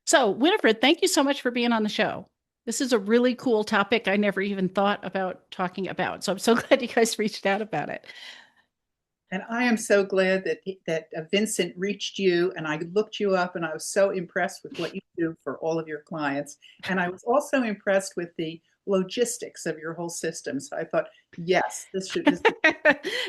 So, Winifred, thank you so much for being on the show. This is a really cool topic I never even thought about talking about. So, I'm so glad you guys reached out about it. And I am so glad that Vincent reached you, and I looked you up, and I was so impressed with what you do for all of your clients. And I was also impressed with the logistics of your whole system. So I thought, yes, this.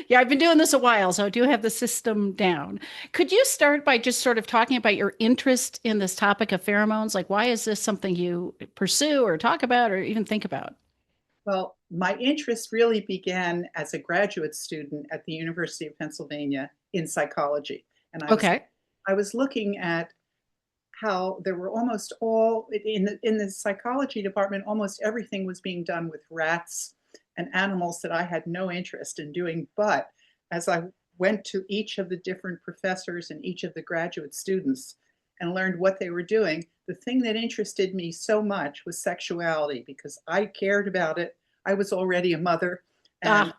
Yeah, I've been doing this a while, so I do have the system down. Could you start by just sort of talking about your interest in this topic of pheromones? Like, why is this something you pursue or talk about or even think about? Well, my interest really began as a graduate student at the University of Pennsylvania in psychology, and Okay. I was looking at how there were almost all in the psychology department, almost everything was being done with rats and animals that I had no interest in doing. But as I went to each of the different professors and each of the graduate students and learned what they were doing, the thing that interested me so much was sexuality because I cared about it. I was already a mother, and Ah,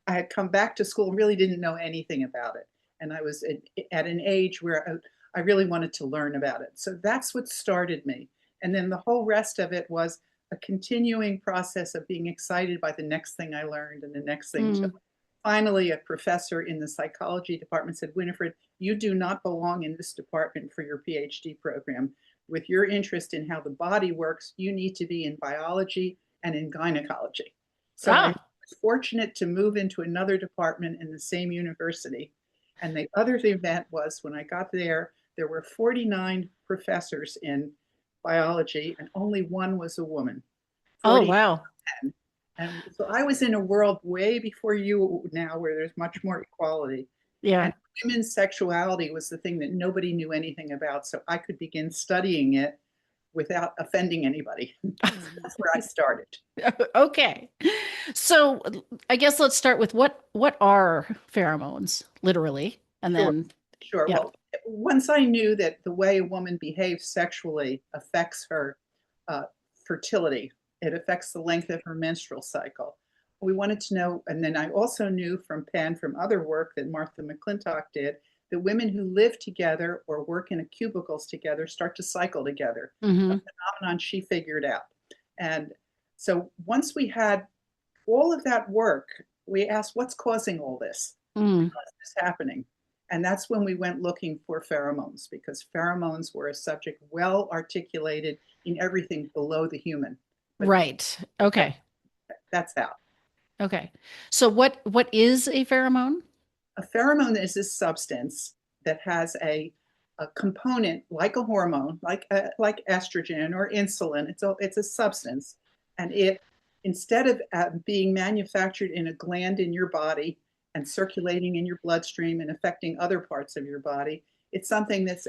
I had come back to school and really didn't know anything about it. And I was at an age where I really wanted to learn about it. So that's what started me. And then the whole rest of it was a continuing process of being excited by the next thing I learned and the next thing. mm, Finally, a professor in the psychology department said, Winifred, you do not belong in this department for your PhD program. With your interest in how the body works, you need to be in biology and in gynecology. So I ah, was fortunate to move into another department in the same university. And the other event was when I got there, there were 49 professors in biology, and only one was a woman. oh, 40 wow. men. And so I was in a world way before you now where there's much more equality. Yeah. And women's sexuality was the thing that nobody knew anything about. So I could begin studying it without offending anybody. That's where I started. Okay. So I guess let's start with what are pheromones, literally, and Sure, then sure. yeah. Well, once I knew that the way a woman behaves sexually affects her uh, fertility, it affects the length of her menstrual cycle. We wanted to know, and then I also knew from Penn, from other work that Martha McClintock did, that women who live together or work in a cubicles together start to cycle together, a Hmm. phenomenon she figured out. And so once we had all of that work, we asked, what's causing all this? Mm, How is this happening? And that's when we went looking for pheromones because pheromones were a subject well articulated in everything below the human. But right. that, Okay. that's how. Okay. So what is a pheromone? A pheromone is this substance that has a component like a hormone, like estrogen or insulin. It's a substance, and it instead of being manufactured in a gland in your body and circulating in your bloodstream and affecting other parts of your body, it's something that's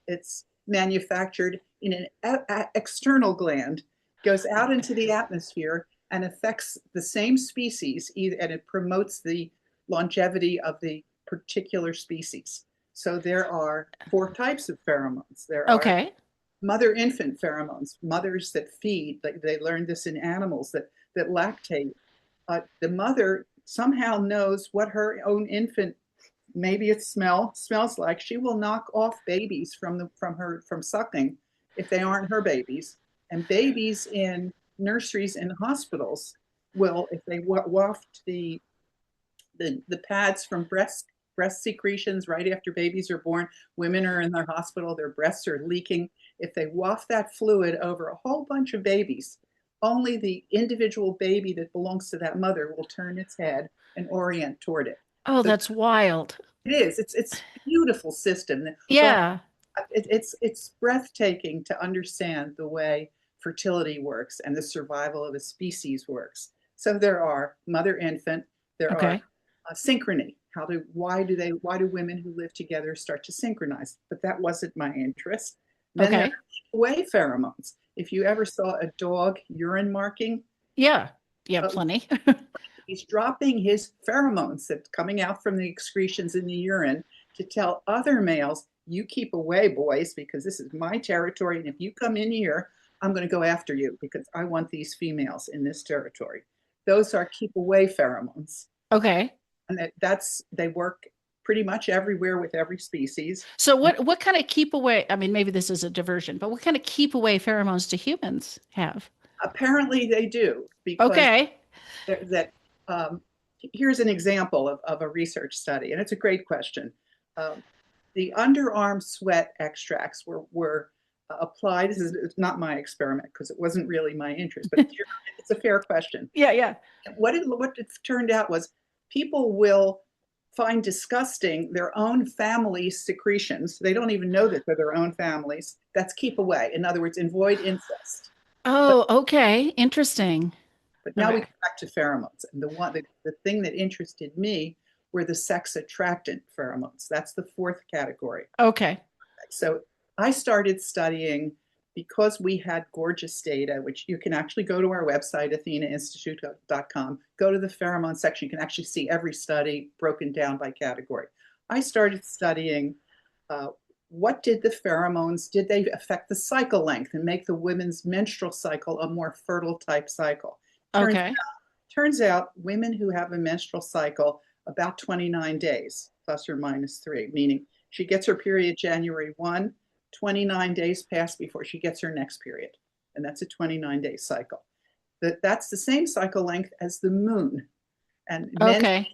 it's manufactured in an external gland, goes out into the atmosphere and affects the same species, and it promotes the longevity of the particular species. So there are four types of pheromones. There are Okay. mother infant pheromones, mothers that feed, like they learned this in animals that lactate. The mother somehow knows what her own infant, maybe it smells like. She will knock off babies from sucking if they aren't her babies. And babies in nurseries and hospitals will, if they waft the pads from breast secretions right after babies are born. Women are in their hospital, their breasts are leaking. If they waft that fluid over a whole bunch of babies, only the individual baby that belongs to that mother will turn its head and orient toward it. Oh, So that's wild. it is. It's a beautiful system. So Yeah. it's breathtaking to understand the way fertility works and the survival of a species works. So there are mother infant, there are Okay. synchrony. Why do women who live together start to synchronize? But that wasn't my interest. Then there Okay. are way pheromones. If you ever saw a dog urine marking, Yeah. Yeah, uh, plenty. he's dropping his pheromones that's coming out from the excretions in the urine to tell other males, you keep away, boys, because this is my territory. And if you come in here, I'm going to go after you because I want these females in this territory. Those are keep away pheromones. Okay. And they work pretty much everywhere with every species. So what kind of keep away, I mean, maybe this is a diversion, but what kind of keep away pheromones do humans have? Apparently they do, because Okay. that here's an example of a research study, and it's a great question. Um, the underarm sweat extracts were applied. This is not my experiment because it wasn't really my interest, but it's a fair question. Yeah, yeah. What it turned out was people will find disgusting their own family's secretions. They don't even know that they're their own families. That's keep away. In other words, avoid incest. But Oh, okay. Interesting. but now we Okay. come back to pheromones, and the thing that interested me were the sex attractant pheromones. That's the fourth category. Okay. So I started studying because we had gorgeous data, which you can actually go to our website, athenainstitute.com, go to the pheromone section. You can actually see every study broken down by category. I started studying uh, what did the pheromones, did they affect the cycle length and make the women's menstrual cycle a more fertile type cycle? Turns, Okay. turns out women who have a menstrual cycle about 29 days, plus or minus 3, meaning she gets her period January 1, 29 days pass before she gets her next period. And that's a 29-day cycle. That's the same cycle length as the moon. And Okay.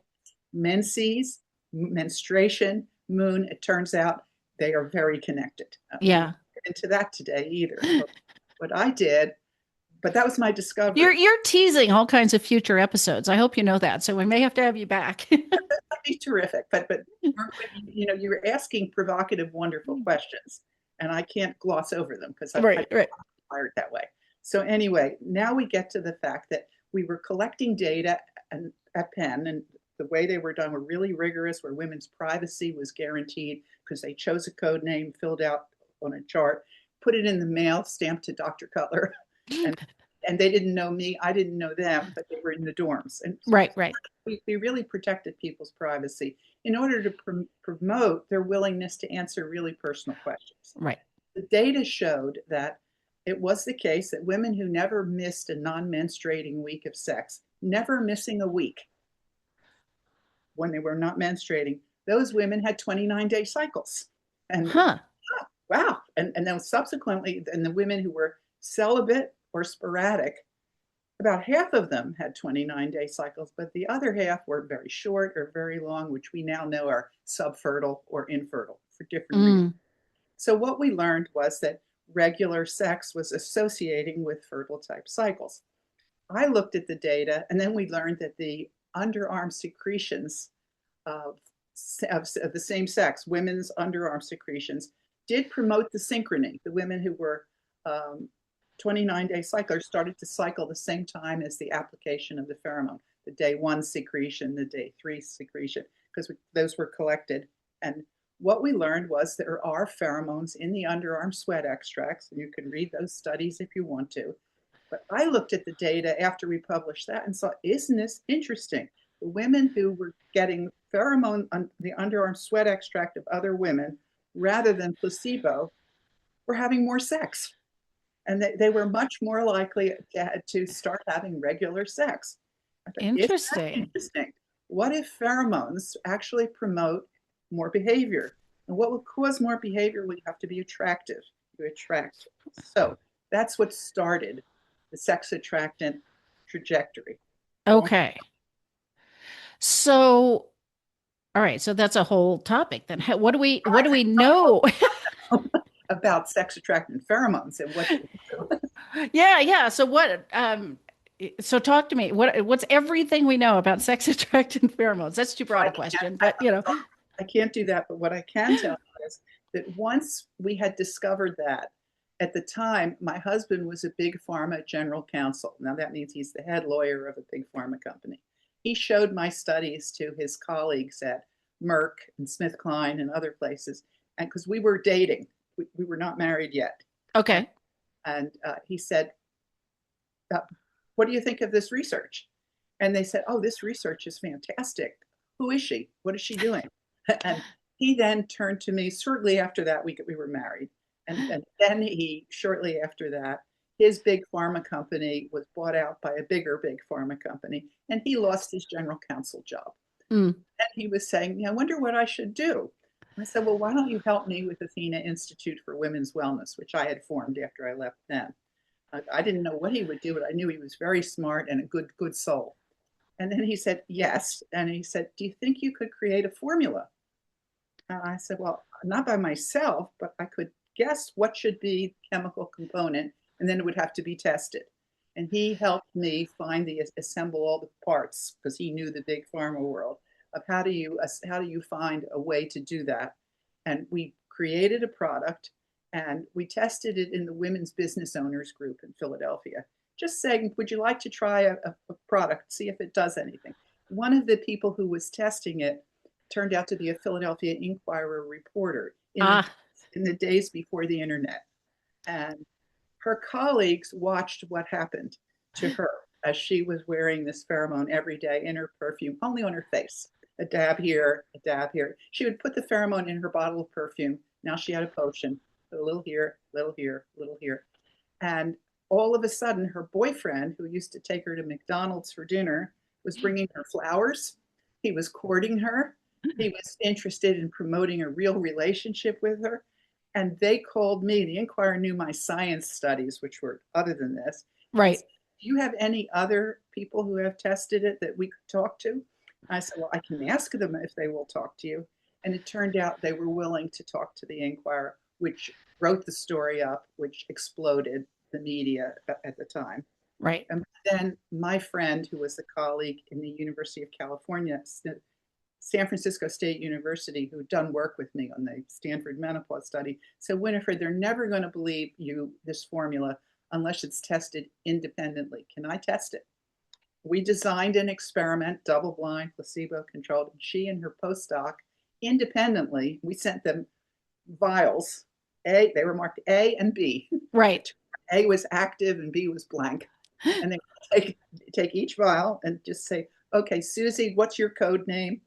menses, menstruation, moon, it turns out they are very connected. We won't Yeah. get into that today either. But what I did, but that was my You're discovery. you're teasing all kinds of future episodes. I hope you know that. So we may have to have you back. That'd be terrific. But you're asking provocative, wonderful questions, and I can't gloss over them because I Right, right. wired that way. So anyway, now we get to the fact that we were collecting data at Penn, and the way they were done were really rigorous, where women's privacy was guaranteed because they chose a code name, filled out on a chart, put it in the mail, stamped to Dr. Cutler, and they didn't know me, I didn't know them, but they were in the dorms, and Right, right, we really protected people's privacy in order to promote their willingness to answer really personal questions. right. The data showed that it was the case that women who never missed a non-menstruating week of sex, never missing a week when they were not menstruating, those women had 29-day cycles. And Huh. wow. And then subsequently, and the women who were celibate or sporadic, about half of them had 29-day cycles, but the other half were very short or very long, which we now know are subfertile or infertile for different reasons. Mm. So what we learned was that regular sex was associating with fertile type cycles. I looked at the data, and then we learned that the underarm secretions of, of the same sex, women's underarm secretions, did promote the synchrony. The women who were 29-day cyclers started to cycle the same time as the application of the pheromone, the day 1 secretion, the day 3 secretion, because those were collected. And what we learned was there are pheromones in the underarm sweat extracts, and you can read those studies if you want to. But I looked at the data after we published that and saw, isn't this interesting? The women who were getting pheromone on the underarm sweat extract of other women rather than placebo were having more sex. And they were much more likely to start having regular sex. I thought, isn't that Interesting. interesting? What if pheromones actually promote more behavior? And what will cause more behavior? We have to be attractive. You attract. So that's what started the sex attractant trajectory. Long Okay. So, all right. So that's a whole topic then. What do we know? about sex attractant pheromones and what they do. Yeah, yeah. So talk to me. What's everything we know about sex attractant pheromones? That's too broad I a question, can't, but you know. I can't do that, but what I can tell you is that once we had discovered that, at the time, my husband was a big pharma general counsel. Now that means he's the head lawyer of a big pharma company. He showed my studies to his colleagues at Merck and SmithKline and other places, and because we were dating, we were not married yet, and, Okay. he said, uh, "What do you think of this research?" And they said, "Oh, this research is fantastic. Who is she? What is she doing?" And he then turned to me shortly after that. We were married. And then shortly after that, his big pharma company was bought out by a bigger big pharma company, and he lost his general counsel job. Mm. And he was saying, I wonder what I should do. I said, well, why don't you help me with Athena Institute for Women's Wellness, which I had formed after I left them. I didn't know what he would do, but I knew he was very smart and a good soul. And then he said, yes. And he said, do you think you could create a formula? And I said, well, not by myself, but I could guess what should be chemical component, and then it would have to be tested. And he helped me assemble all the parts because he knew the big pharma world of how do you find a way to do that. And we created a product and we tested it in the Women's Business Owners Group in Philadelphia. Just saying, would you like to try a product, see if it does anything? One of the people who was testing it turned out to be a Philadelphia Inquirer reporter Ah, in the days before the internet. And her colleagues watched what happened to her as she was wearing this pheromone every day in her perfume, only on her face. A dab here, a dab here. She would put the pheromone in her bottle of perfume. Now she had a potion, a little here, little here, little here. And all of a sudden, her boyfriend, who used to take her to McDonald's for dinner, was bringing her flowers. He was courting her. He was interested in promoting a real relationship with her. And they called me. The Inquirer knew my science studies, which were other than this. right. Said, do you have any other people who have tested it that we could talk to? I said, well, I can ask them if they will talk to you. And it turned out they were willing to talk to the Inquirer, which wrote the story up, which exploded the media at the time. Right. And then my friend, who was a colleague in the University of California, San Francisco State University, who'd done work with me on the Stanford menopause study, said, Winnifred, they're never going to believe this formula unless it's tested independently. Can I test it? We designed an experiment, double-blind, placebo-controlled. She and her postdoc, independently, we sent them vials. They were marked A and B. Right. A was active and B was blank. And they take each vial and just say, okay, Susie, what's your code name?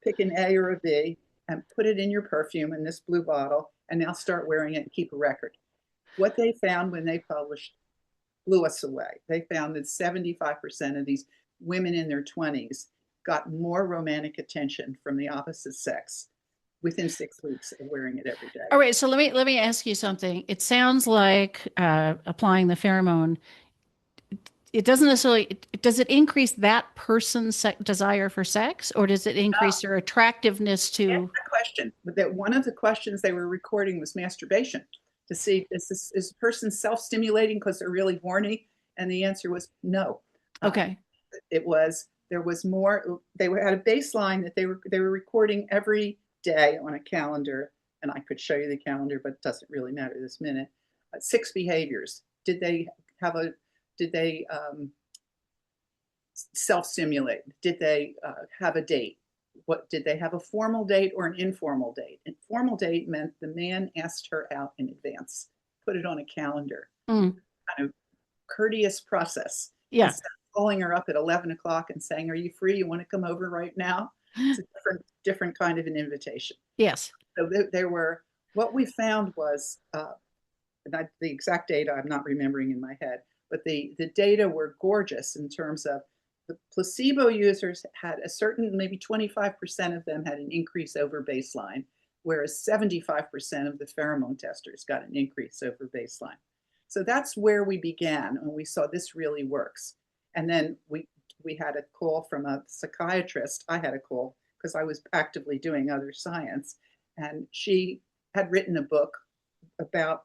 Pick an A or a B and put it in your perfume in this blue bottle, and now start wearing it and keep a record. What they found when they published blew us away. They found that 75% of these women in their 20s got more romantic attention from the opposite sex within 6 weeks of wearing it every day. All right. So let me ask you something. It sounds like applying the pheromone. It doesn't necessarily. Does it increase that person's desire for sex, or does it increase their attractiveness to? Question. But that one of the questions they were recording was masturbation to see is the person self-stimulating because they're really horny, and the answer was no. Okay. There was more. They had a baseline that they were recording every day on a calendar, and I could show you the calendar, but it doesn't really matter this minute. 6 behaviors. Did they self-stimulate? Did they have a date? What did they have, a formal date or an informal date? A formal date meant the man asked her out in advance, put it on a calendar, Mm. kind of courteous process. Yeah. Instead of calling her up at 11 o'clock and saying, are you free? You want to come over right now? It's a different kind of an invitation. Yes. So what we found was, the exact data I'm not remembering in my head, but the data were gorgeous in terms of the placebo users had a certain, maybe 25% of them had an increase over baseline, whereas 75% of the pheromone testers got an increase over baseline. So that's where we began, and we saw this really works. And then we had a call from a psychiatrist. I had a call because I was actively doing other science, and she had written a book about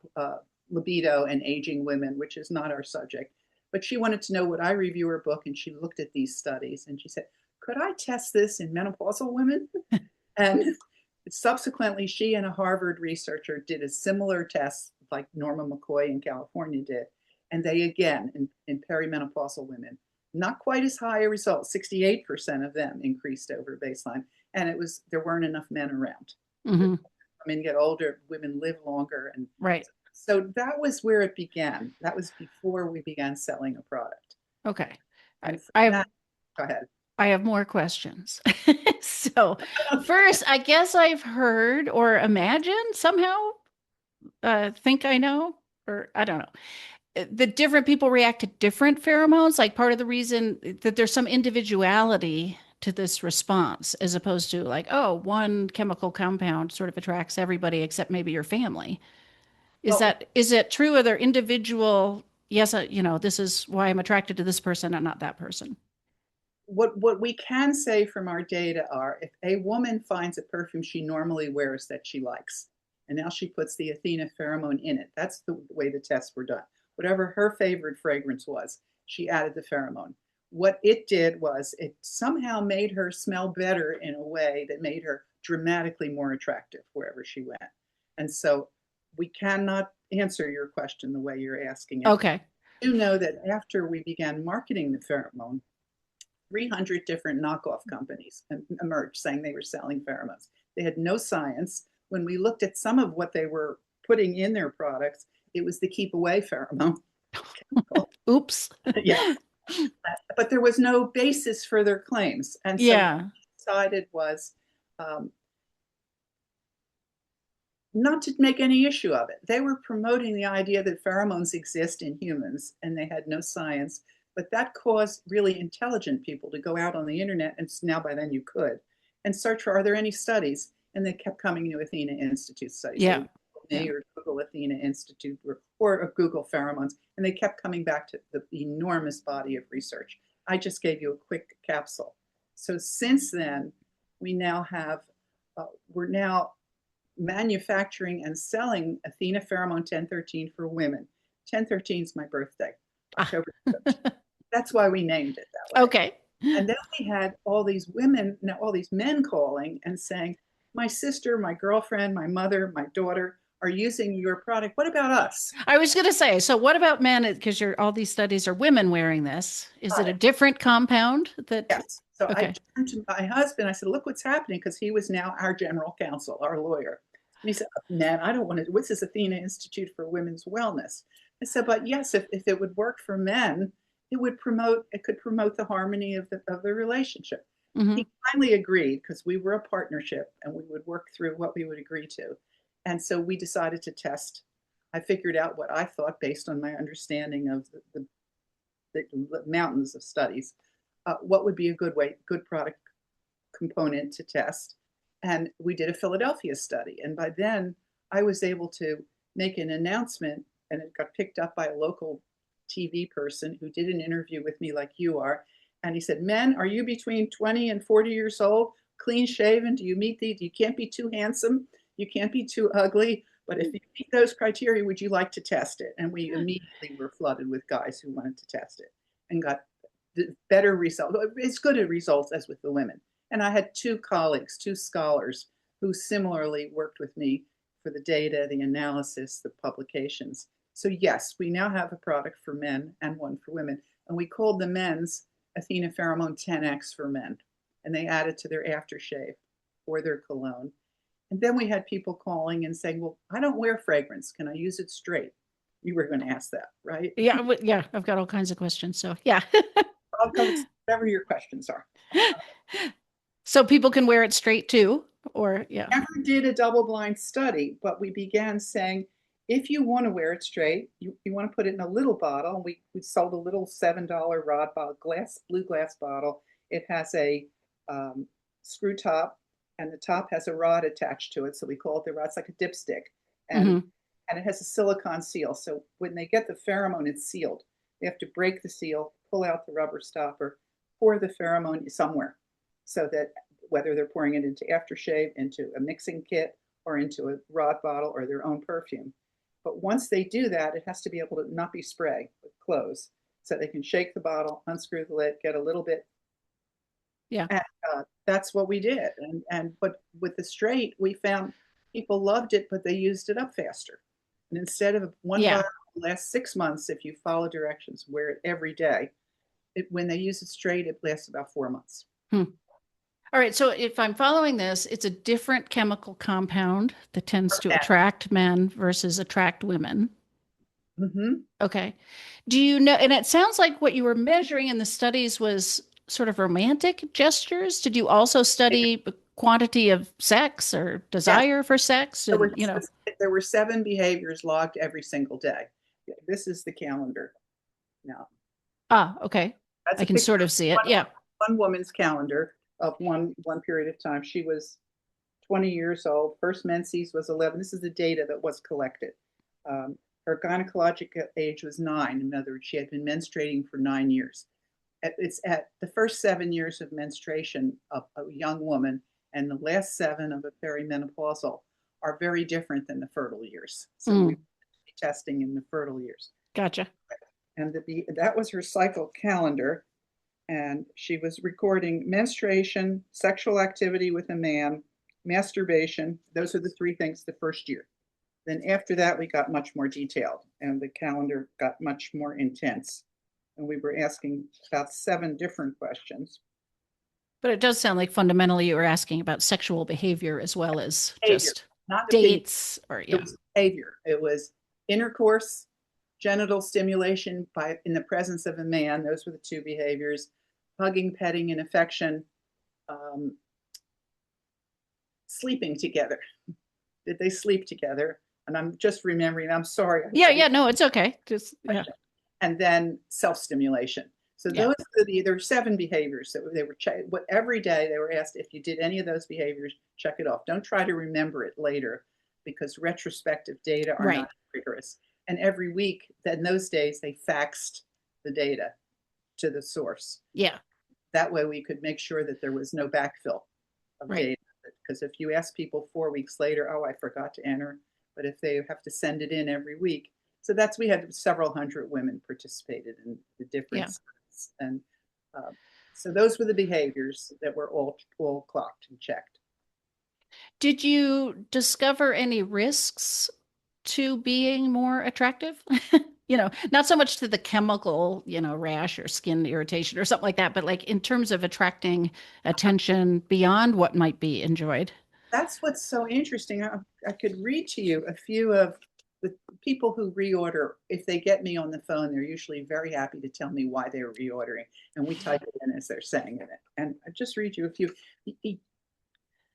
libido and aging women, which is not our subject. But she wanted to know would I review her book, and she looked at these studies and she said, could I test this in menopausal women? And subsequently, she and a Harvard researcher did a similar test like Norma McCoy in California did. And they, again, in perimenopausal women, not quite as high a result, 68% of them increased over baseline. And there weren't enough men around. Mm-hmm. Women get older, women live longer. And right. So that was where it began. That was before we began selling a product. Okay. And go ahead. I have more questions. So first, I guess I've heard or imagined somehow, think I know, or I don't know, the different people react to different pheromones. Like part of the reason that there's some individuality to this response as opposed to like, oh, one chemical compound sort of attracts everybody except maybe your family. Well, Is it true? Are there individual, yes, this is why I'm attracted to this person and not that person? what we can say from our data are if a woman finds a perfume she normally wears that she likes, and now she puts the Athena pheromone in it, that's the way the tests were done. Whatever her favorite fragrance was, she added the pheromone. What it did was it somehow made her smell better in a way that made her dramatically more attractive wherever she went. And so we cannot answer your question the way you're asking it. Okay. I do know that after we began marketing the pheromone, 300 different knockoff companies emerged saying they were selling pheromones. They had no science. When we looked at some of what they were putting in their products, it was the keep away pheromone. Oops. Yeah. But there was no basis for their claims. And so what Yeah. we decided was not to make any issue of it. They were promoting the idea that pheromones exist in humans and they had no science. But that caused really intelligent people to go out on the internet, and now by then you could, and search for, are there any studies? And they kept coming to Athena Institute studies. Yeah. They or Google Athena Institute or Google pheromones, and they kept coming back to the enormous body of research. I just gave you a quick capsule. So since then, we now have, we're now manufacturing and selling Athena Pheromone 1013 for women. 1013 is my birthday, October 13th. That's why we named it that way. Okay. And then we had all these women, now all these men calling and saying, my sister, my girlfriend, my mother, my daughter are using your product. What about us? I was going to say, so what about men? Because all these studies are women wearing this. Is it a Right. different compound that? Yes. So I Okay. turned to my husband. I said, look what's happening, because he was now our general counsel, our lawyer. And he said, man, I don't want to, what's this Athena Institute for Women's Wellness? I said, but yes, if it would work for men, it could promote the harmony of the relationship. Hmm. He finally agreed because we were a partnership and we would work through what we would agree to. And so we decided to test. I figured out what I thought based on my understanding of the mountains of studies, what would be a good product component to test. And we did a Philadelphia study. And by then I was able to make an announcement, and it got picked up by a local TV person who did an interview with me like you are. And he said, men, are you between 20 and 40 years old, clean shaven? Do you meet these? You can't be too handsome. You can't be too ugly. But if you meet those criteria, would you like to test it? And we immediately were flooded with guys who wanted to test it and got better results. As good a results as with the women. And I had two colleagues, two scholars, who similarly worked with me for the data, the analysis, the publications. So yes, we now have a product for men and one for women. And we called the men's Athena Pheromone 10X for men. And they added to their aftershave or their cologne. And then we had people calling and saying, well, I don't wear fragrance. Can I use it straight? You were going to ask that, right? Yeah. Yeah. I've got all kinds of questions. So yeah. I'll cover whatever your questions are. So people can wear it straight too, or yeah. Never did a double-blind study, but we began saying, if you want to wear it straight, you want to put it in a little bottle. We sold a little $7 rod bottle, blue glass bottle. It has a screw top, and the top has a rod attached to it. So we call it the rod. It's like a dipstick. And it has a silicone seal. So when they get the pheromone, it's sealed. They have to break the seal, pull out the rubber stopper, pour the pheromone somewhere, so that whether they're pouring it into aftershave, into a mixing kit, or into a rod bottle or their own perfume. But once they do that, it has to be able to not be spray, but close. So they can shake the bottle, unscrew the lid, get a little bit. Yeah. And that's what we did. But with the straight, we found people loved it, but they used it up faster. And instead of one bottle lasts 6 months, if you follow directions, wear it every day. When they use it straight, it lasts about 4 months. All right. So if I'm following this, it's a different chemical compound that tends to attract men versus attract women. Mm-hmm. Okay. Do you know? And it sounds like what you were measuring in the studies was sort of romantic gestures. Did you also study quantity of sex or desire for sex? There And, were, there were 7 behaviors logged every single day. This is the calendar now. okay. That's I can sort of see it. Yeah. One woman's calendar. of one period of time. She was 20 years old. First menses was 11. This is the data that was collected. Her gynecologic age was 9. In other words, she had been menstruating for 9 years. It's at the first 7 years of menstruation of a young woman and the last 7 of a perimenopausal are very different than the fertile years. So we were testing in the fertile years. Gotcha. And that was her cycle calendar. And she was recording menstruation, sexual activity with a man, masturbation. Those are the 3 things the first year. Then after that, we got much more detailed and the calendar got much more intense. And we were asking about 7 different questions. But it does sound like fundamentally you were asking about sexual behavior as well as Behavior, just not dates or It was behavior. It was intercourse, genital stimulation in the presence of a man. Those were the 2 behaviors. Hugging, petting, and affection. Sleeping together. Did they sleep together? And I'm just remembering, I'm sorry. Yeah, no, it's okay. Just And then self-stimulation. So those are there were 7 behaviors that they were checked. Every day they were asked if you did any of those behaviors, check it off. Don't try to remember it later because retrospective data are not rigorous. And every week, in those days, they faxed the data to the source. Yeah. That way we could make sure that there was no backfill of data. Because if you ask people 4 weeks later, oh, I forgot to enter. But if they have to send it in every week. So we had several hundred women participated in the different studies. And so those were the behaviors that were all clocked and checked. Did you discover any risks to being more attractive? Not so much to the chemical, rash or skin irritation or something like that, but like in terms of attracting attention beyond what might be enjoyed. That's what's so interesting. I could read to you a few of the people who reorder. If they get me on the phone, they're usually very happy to tell me why they're reordering. And we type it in as they're saying it. And I just read you a few.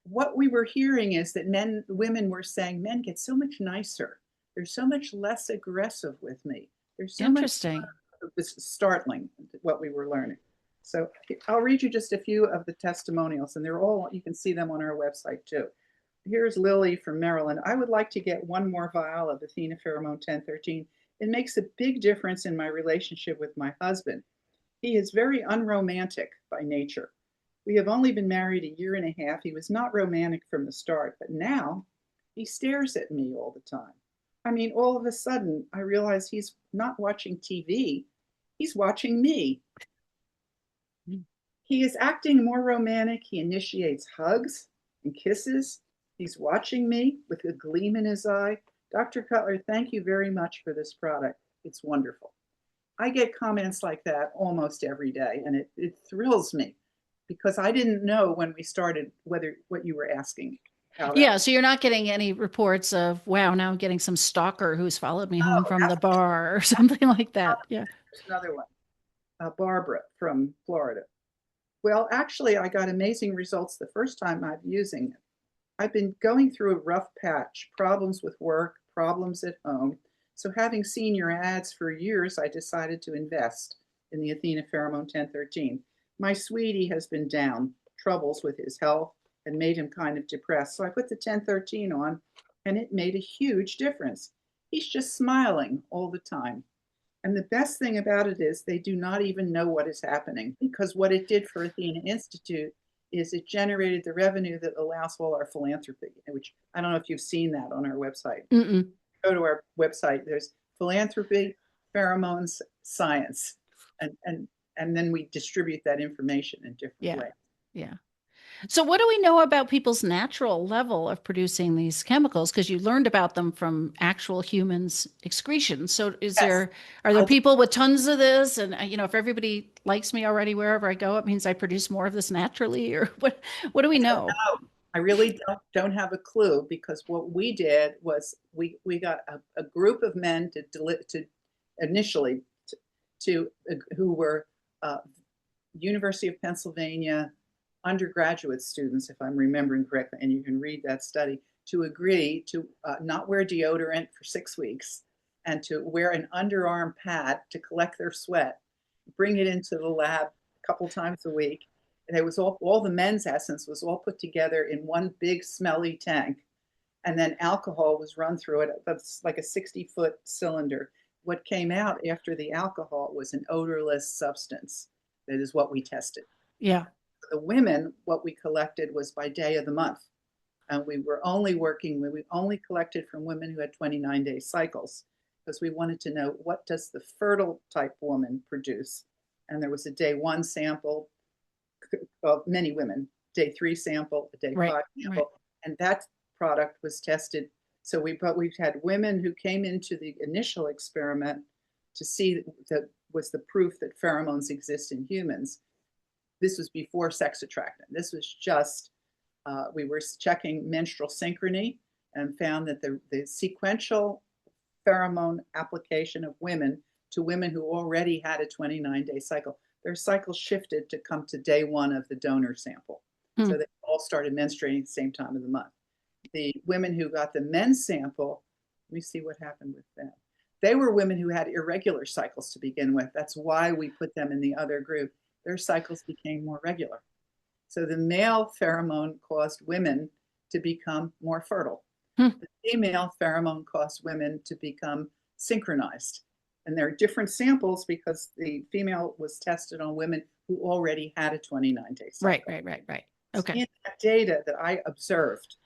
What we were hearing is that women were saying, men get so much nicer. They're so much less aggressive with me. There's so Interesting. It was startling what we were learning. So I'll read you just a few of the testimonials, and they're all, you can see them on our website too. Here's Lily from Maryland. I would like to get 1 more vial of Athena Pheromone 1013. It makes a big difference in my relationship with my husband. He is very unromantic by nature. We have only been married a year and a half. He was not romantic from the start, but now he stares at me all the time. I mean, all of a sudden, I realize he's not watching TV. He's watching me. He is acting more romantic. He initiates hugs and kisses. He's watching me with a gleam in his eye. Dr. Cutler, thank you very much for this product. It's wonderful. I get comments like that almost every day, and it thrills me because I didn't know when we started what you were asking. Yeah, so you're not getting any reports of, wow, now I'm getting some stalker who's followed me home from the bar or something like that. Yeah. There's another one, Barbara from Florida. Well, actually, I got amazing results the first time I'm using it. I've been going through a rough patch, problems with work, problems at home. So having seen your ads for years, I decided to invest in the Athena Pheromone 1013. My sweetie has been down, troubles with his health, and made him kind of depressed. So I put the 1013 on, and it made a huge difference. He's just smiling all the time. And the best thing about it is they do not even know what is happening, because what it did for Athena Institute is it generated the revenue that allows all our philanthropy, which I don't know if you've seen that on our website. Go to our website, there's philanthropy, pheromones, science, and then we distribute that information in different ways. Yeah. So what do we know about people's natural level of producing these chemicals? Because you learned about them from actual humans' excretions. So are there people with tons of this? And, if everybody likes me already, wherever I go, it means I produce more of this naturally, or what do we know? I really don't have a clue, because what we did was we got a group of men to initially who were University of Pennsylvania undergraduate students, if I'm remembering correctly, and you can read that study, to agree to not wear deodorant for 6 weeks and to wear an underarm pad to collect their sweat, bring it into the lab a couple times a week, And it was all the men's essence was all put together in one big smelly tank. And then alcohol was run through it. That's like a 60-foot cylinder. What came out after the alcohol was an odorless substance. That is what we tested. Yeah. The women, what we collected was by day of the month. And we only collected from women who had 29-day cycles because we wanted to know what does the fertile type woman produce. And there was a day 1 sample of many women, day 3 sample, a day 5 sample, and that product was tested. So we've had women who came into the initial experiment to see that was the proof that pheromones exist in humans. This was before sex attractant. This was just, we were checking menstrual synchrony and found that the sequential pheromone application of women to women who already had a 29-day cycle, their cycle shifted to come to day 1 of the donor sample. So they all started menstruating at the same time of the month. The women who got the men's sample, let me see what happened with them. They were women who had irregular cycles to begin with. That's why we put them in the other group. Their cycles became more regular. So the male pheromone caused women to become more fertile. The female pheromone caused women to become synchronized. And there are different samples because the female was tested on women who already had a 29-day cycle. Right. Okay. In that data that I observed,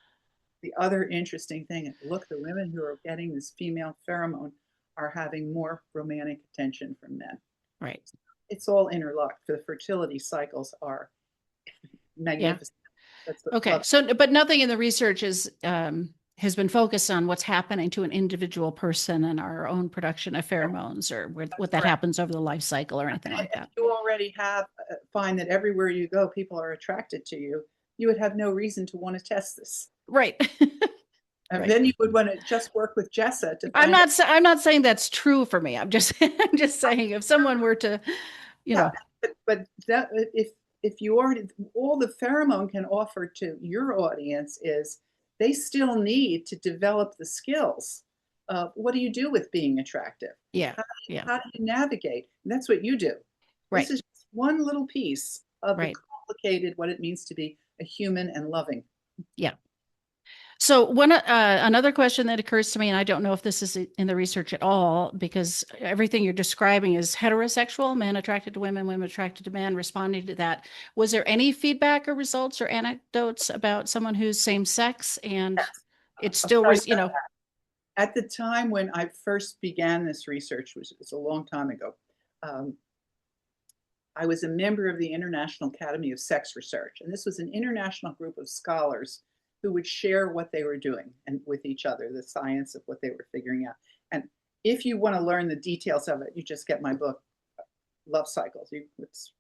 the other interesting thing, look, the women who are getting this female pheromone are having more romantic attention from men. Right. It's all interlocked. The fertility cycles are magnificent. Yeah. Okay. So, but nothing in the research has been focused on what's happening to an individual person and our own production of pheromones, or what that happens over the life cycle or anything like that. If you already find that everywhere you go, people are attracted to you, you would have no reason to want to test this. Right. And then you would want to just work with Jessa to I'm not saying that's true for me. I'm just saying if someone were to, know. But that if you already, all the pheromone can offer to your audience is they still need to develop the skills of what do you do with being attractive? Yeah. How do you navigate? And that's what you do. Right. This is just one little piece of the complicated what it means to be a human and loving. Yeah. So another question that occurs to me, and I don't know if this is in the research at all, because everything you're describing is heterosexual, men attracted to women, women attracted to men, responding to that. Was there any feedback or results or anecdotes about someone who's same sex and it still was, At the time when I first began this research, which was a long time ago, I was a member of the International Academy of Sex Research, and this was an international group of scholars who would share what they were doing and with each other, the science of what they were figuring out. And if you want to learn the details of it, you just get my book, Love Cycles. It's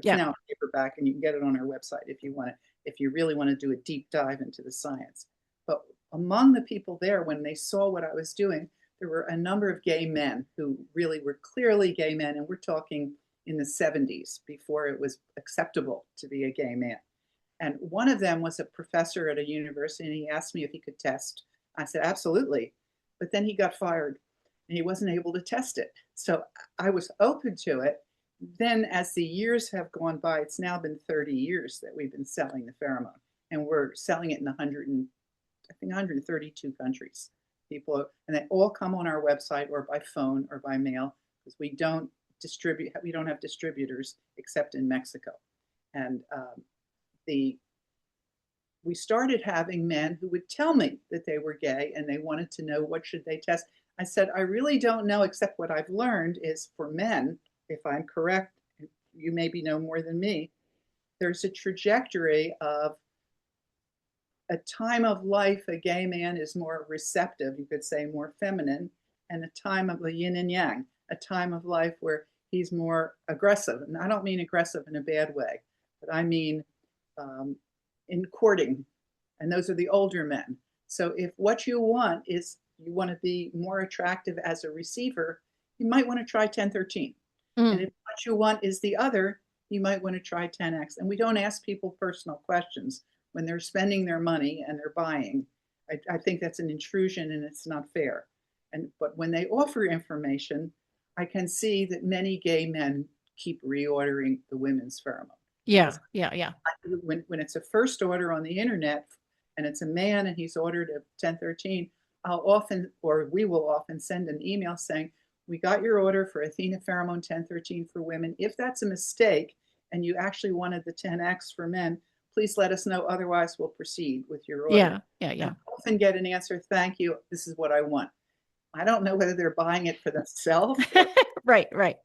now in paperback, and you can get it on our website if you really want to do a deep dive into the science. But among the people there, when they saw what I was doing, there were a number of gay men who really were clearly gay men, and we're talking in the 70s, before it was acceptable to be a gay man. And one of them was a professor at a university, and he asked me if he could test. I said, absolutely. But then he got fired, and he wasn't able to test it. So I was open to it. Then as the years have gone by, it's now been 30 years that we've been selling the pheromone, and we're selling it in 132 countries. And they all come on our website or by phone or by mail, because we don't have distributors except in Mexico. And we started having men who would tell me that they were gay and they wanted to know what should they test. I said, I really don't know, except what I've learned is for men, if I'm correct, you maybe know more than me, there's a trajectory of a time of life a gay man is more receptive, you could say more feminine, and a time of the yin and yang, a time of life where he's more aggressive. And I don't mean aggressive in a bad way, but I mean in courting. And those are the older men. So if what you want is you want to be more attractive as a receiver, you might want to try 1013. And if what you want is the other, you might want to try 10x. And we don't ask people personal questions when they're spending their money and they're buying. I think that's an intrusion and it's not fair. But when they offer information, I can see that many gay men keep reordering the women's pheromone. Yeah. Yeah. Yeah. When it's a first order on the internet and it's a man and he's ordered a 1013, I'll often, or we will often send an email saying, we got your order for Athena Pheromone 1013 for women. If that's a mistake and you actually wanted the 10X for men, please let us know. Otherwise, we'll proceed with your order. Yeah. Yeah. And Yeah. I often get an answer, thank you. This is what I want. I don't know whether they're buying it for themselves or Right, right.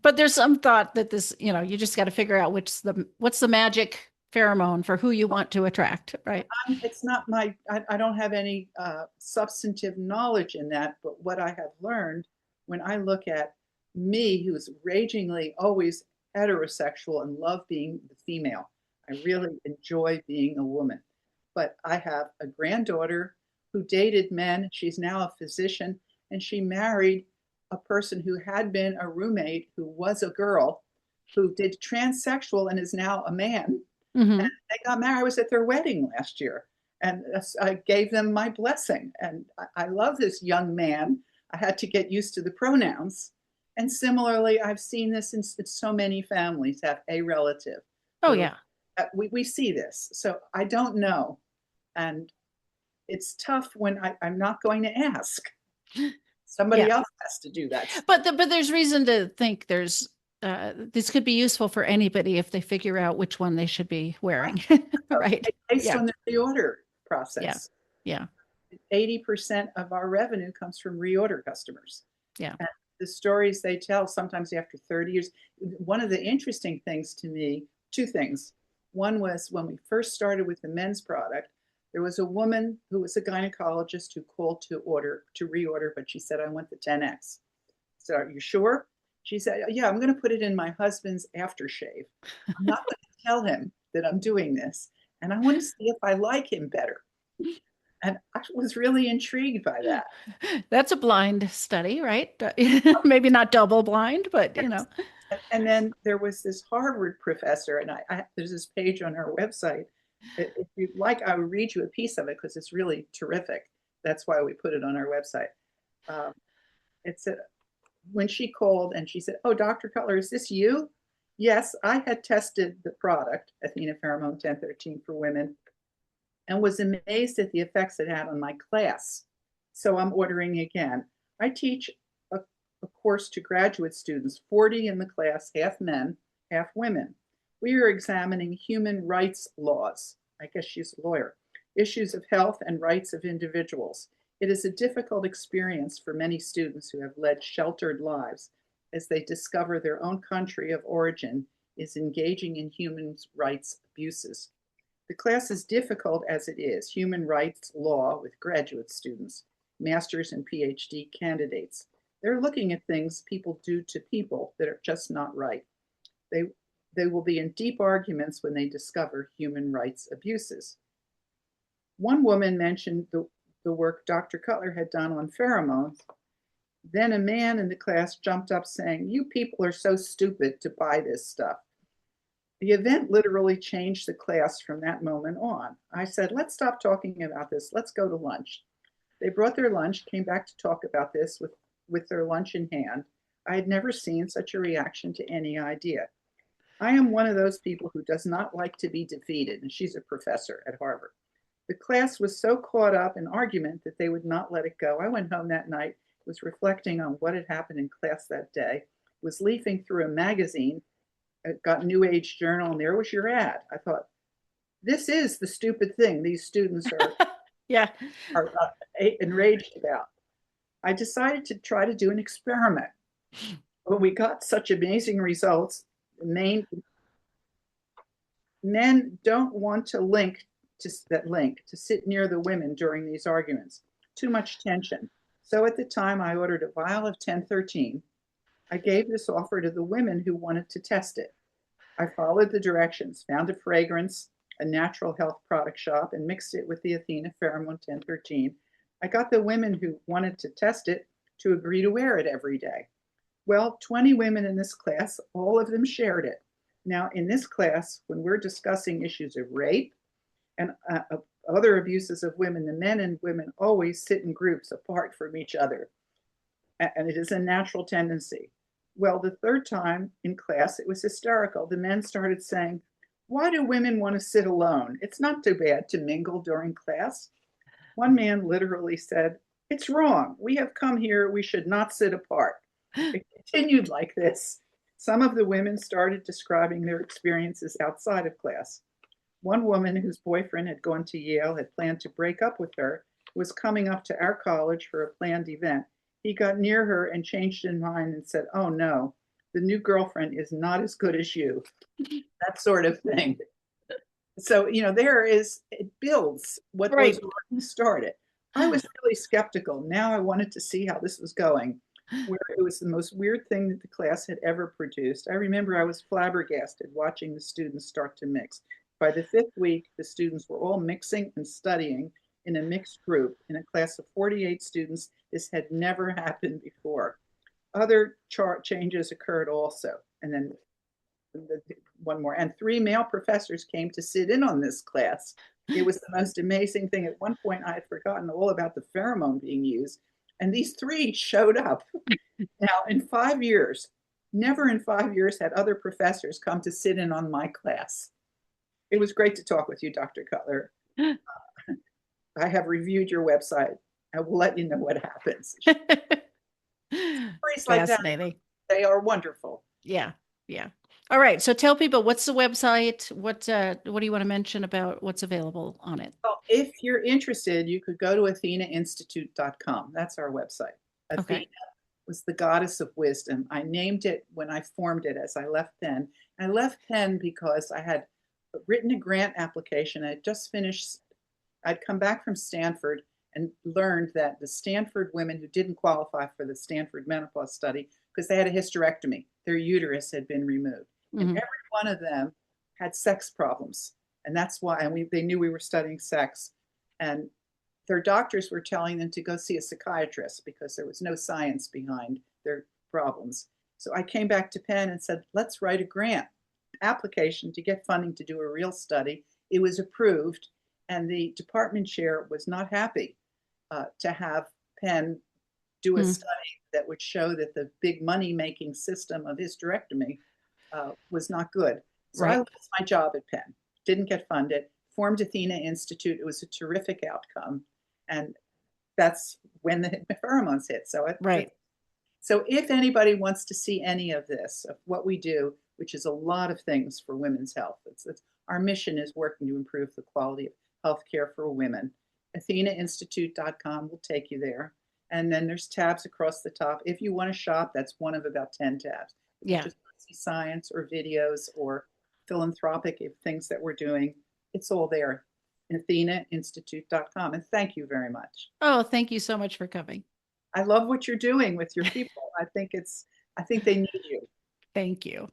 But there's some thought that this, you just got to figure out what's the magic pheromone for who you want to attract, right? it's not I don't have any substantive knowledge in that, but what I have learned when I look at me, who's ragingly always heterosexual and love being the female, I really enjoy being a woman. But I have a granddaughter who dated men. She's now a physician, and she married a person who had been a roommate who was a girl who did transsexual and is now a man. And Hmm. they got married. I was at their wedding last year, and I gave them my blessing. And I love this young man. I had to get used to the pronouns. And similarly, I've seen this in so many families have a relative Oh who yeah. we see this. So I don't know. And it's tough when I'm not going to ask. Somebody Yeah. else has to do that. But there's reason to think this could be useful for anybody if they figure out which one they should be wearing. Right. Based Yeah. on the reorder Yeah. process. Yeah. 80% of our revenue comes from reorder customers. Yeah. And the stories they tell, sometimes after 30 years. One of the interesting things to me, two things. One was when we first started with the men's product, there was a woman who was a gynecologist who called to reorder, but she said, I want the 10X. So, are you sure? She said, yeah, I'm going to put it in my husband's aftershave. I'm not going to tell him that I'm doing this. And I want to see if I like him better. And I was really intrigued by that. That's a blind study, right? Maybe not double blind, but And then there was this Harvard professor, and there's this page on our website. If you'd like, I would read you a piece of it because it's really terrific. That's why we put it on our website. Um, it's when she called and she said, "Oh, Dr. Cutler, is this you?" Yes, I had tested the product, Athena Pheromone 1013 for women, and was amazed at the effects it had on my class. So I'm ordering again. I teach a course to graduate students, 40 in the class, half men, half women. We are examining human rights laws. I guess she's a lawyer. Issues of health and rights of individuals. It is a difficult experience for many students who have led sheltered lives as they discover their own country of origin is engaging in human rights abuses. The class is difficult as it is, human rights law with graduate students, master's and PhD candidates. They're looking at things people do to people that are just not right. They, they will be in deep arguments when they discover human rights abuses. One woman mentioned the work Dr. Cutler had done on pheromones. Then a man in the class jumped up saying, "You people are so stupid to buy this stuff." The event literally changed the class from that moment on. I said, let's stop talking about this. Let's go to lunch. They brought their lunch, came back to talk about this with their lunch in hand. I had never seen such a reaction to any idea. I am one of those people who does not like to be defeated, and she's a professor at Harvard. The class was so caught up in argument that they would not let it go. I went home that night, was reflecting on what had happened in class that day, was leafing through a magazine, got New Age Journal, and there was your ad. I thought, this is the stupid thing these students yeah. are enraged about. I decided to try to do an experiment. When we got such amazing results, men don't want to link to sit near the women during these arguments. Too much tension. So at the time, I ordered a vial of 1013. I gave this offer to the women who wanted to test it. I followed the directions, found a fragrance, a natural health product shop, and mixed it with the Athena Pheromone 1013. I got the women who wanted to test it to agree to wear it every day. Well, 20 women in this class, all of them shared it. Now, in this class, when we're discussing issues of rape and other abuses of women, the men and women always sit in groups apart from each other. And it is a natural tendency. Well, the third time in class, it was hysterical. The men started saying, Why do women want to sit alone? It's not too bad to mingle during class. One man literally said, "It's wrong. We have come here. We should not sit apart." It continued like this. Some of the women started describing their experiences outside of class. One woman whose boyfriend had gone to Yale had planned to break up with her, was coming up to our college for a planned event. He got near her and changed his mind and said, "Oh no, the new girlfriend is not as good as you." That sort of thing. So, it builds what was Right. already started. I was really skeptical. Now I wanted to see how this was going, where it was the most weird thing that the class had ever produced. I remember I was flabbergasted watching the students start to mix. By the fifth week, the students were all mixing and studying in a mixed group in a class of 48 students. This had never happened before. Other chart changes occurred also. And then one more, and 3 male professors came to sit in on this class. It was the most amazing thing. At one point, I had forgotten all about the pheromone being used, and these 3 showed up. Now, in 5 years, never in 5 years had other professors come to sit in on my class. It was great to talk with you, Dr. Cutler. I have reviewed your website. I will let you know what happens. Stories like that, Fascinating. they are wonderful. Yeah. Yeah. All right. So tell people, what's the website? What do you want to mention about what's available on it? Well, if you're interested, you could go to athenainstitute.com. That's our website. Athena Okay. was the goddess of wisdom. I named it when I formed it as I left Penn. I left Penn because I had written a grant application. I had just finished, I'd come back from Stanford and learned that the Stanford women who didn't qualify for the Stanford menopause study, because they had a hysterectomy, their uterus had been removed. And Mhm. every one of them had sex problems. And that's why, and they knew we were studying sex. And their doctors were telling them to go see a psychiatrist because there was no science behind their problems. So I came back to Penn and said, let's write a grant application to get funding to do a real study. It was approved, and the department chair was not happy to have Penn do a Mm. study that would show that the big money-making system of hysterectomy was not good. So I Right. lost my job at Penn, didn't get funded, formed Athena Institute. It was a terrific outcome. And that's when the pheromones hit. Right. So if anybody wants to see any of this, of what we do, which is a lot of things for women's health, our mission is working to improve the quality of healthcare for women. AthenaInstitute.com will take you there. And then there's tabs across the top. If you want to shop, that's one of about 10 tabs. If you Yeah. just want to see science or videos or philanthropic things that we're doing, it's all there. AthenaInstitute.com. And thank you very much. Oh, thank you so much for coming. I love what you're doing with your people. I think they need you. Thank you.